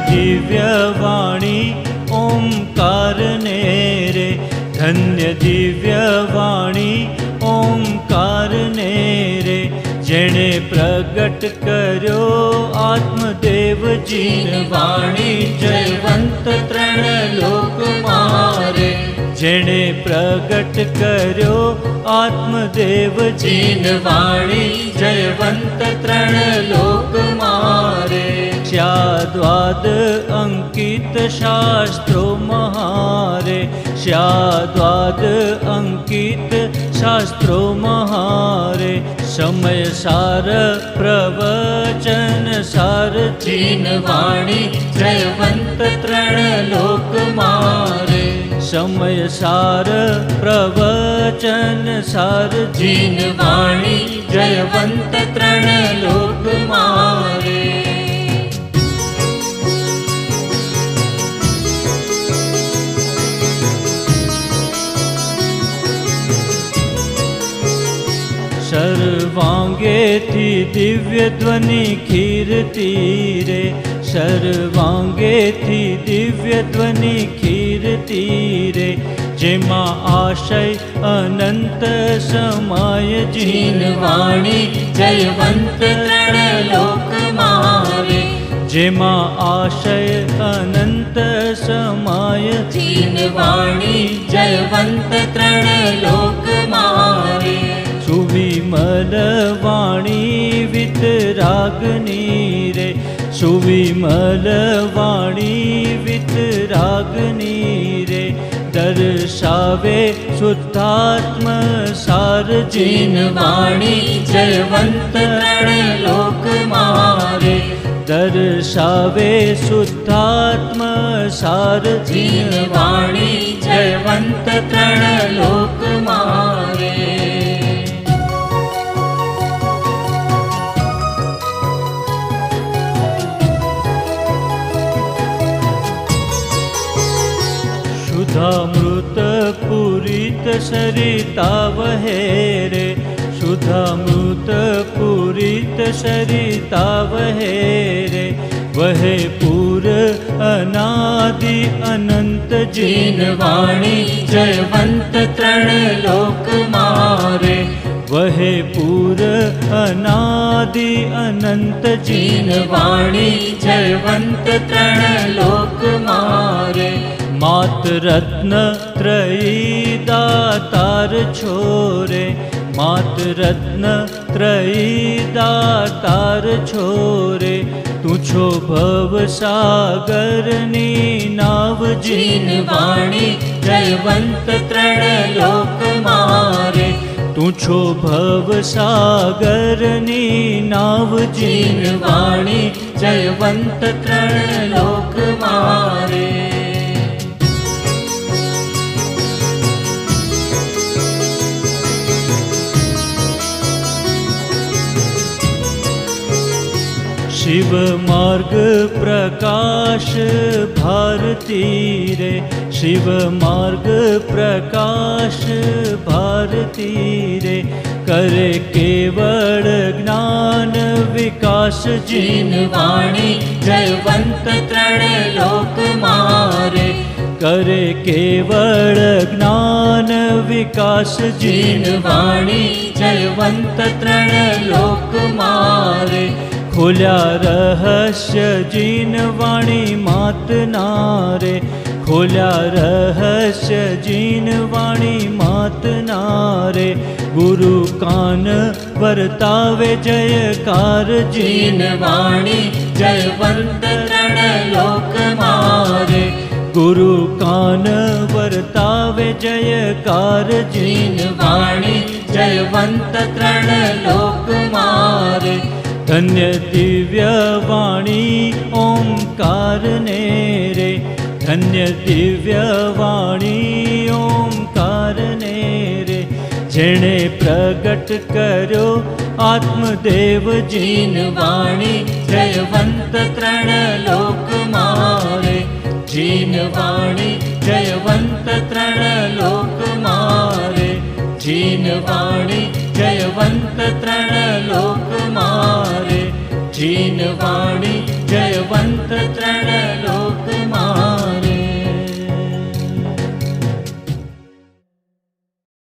દિવ્ય વાણી ઓમકારને રે, ધન્ય દિવ્ય વાણી ઓમકારને રે, જેણે પ્રગટ કર્યો આત્મદેવજીન વાણી જયવંત ત્રણ લોક મારે, જેણે પ્રગટ કર્યો આત્મદેવજીન વાણી જયવંત ત્રણ લોક મારે. સ્યાદ્વાદ અંકિત શાસ્ત્રો મહારે, સ્યાદ્વાદ અંકિત શાસ્ત્રો મહારે, સમય સાર પ્રવચન સાર જીન વાણી જયવંત ત્રણ લોક મારે, સમય સાર પ્રવચન સાર જીન વાણી જયવંત ત્રણ લોક મારે. સર્વાંગેથી દિવ્ય ધ્વનિ ખીરતી રે, સર્વાંગેથી દિવ્ય ધ્વનિ ખીરતી રે, જેમાં આશય અનંત સમાય જીન વાણી જયવંત ત્રણ લોક મારે, જેમાં આશય અનંત સમાય જીન વાણી જયવંત ત્રણ લોક મારે. સુવિમલ વાણી વિતરાગની રે, સુવિમલ વાણી વિતરાગની રે, દર્શાવે શુદ્ધાત્મ સાર જીન વાણી જયવંત ત્રણ લોક મારે, દર્શાવે શુદ્ધાત્મ સાર જીન વાણી જયવંત ત્રણ લોક મારે. શુદ્ધામૃત પૂરિત સરિતા વહે રે, શુદ્ધામૃત પૂરિત સરિતા વહે રે, વહે પૂર અનાદિ અનંત જીન વાણી જયવંત ત્રણ લોક મારે, વહે પૂર અનાદિ અનંત જીન વાણી જયવંત ત્રણ લોક મારે. માત રત્ન ત્રયી દાતાર છોરે, માત રત્ન ત્રયી દાતાર છોરે, તું છો ભવ સાગરની નાવ જીન વાણી જયવંત ત્રણ લોક મારે, તું છો ભવ સાગરની નાવ જીન વાણી જયવંત ત્રણ લોક મારે. શિવ માર્ગ પ્રકાશ ભારતી રે, શિવ માર્ગ પ્રકાશ ભારતી રે, કરે કેવળ જ્ઞાન વિકાસ જીન વાણી જયવંત ત્રણ લોક મારે, કરે કેવળ જ્ઞાન વિકાસ જીન વાણી જયવંત ત્રણ લોક મારે. ખોલ્યા રહસ્ય જીન વાણી માતના રે, ખોલ્યા રહસ્ય જીન વાણી માતના રે, ગુરુ કાન વર્તાવે જયકાર જીન વાણી જયવંત ત્રણ લોક મારે, ગુરુ કાન વર્તાવે જયકાર જીન વાણી જયવંત ત્રણ લોક મારે. ધન્ય દિવ્ય વાણી ઓમકારને રે, ધન્ય દિવ્ય વાણી ઓમકારને રે, જેણે પ્રગટ કર્યો આત્મદેવજીન વાણી જયવંત ત્રણ લોક મારે, જીન વાણી જયવંત ત્રણ લોક મારે, જીન વાણી જયવંત ત્રણ લોક મારે, જીન વાણી જયવંત ત્રણ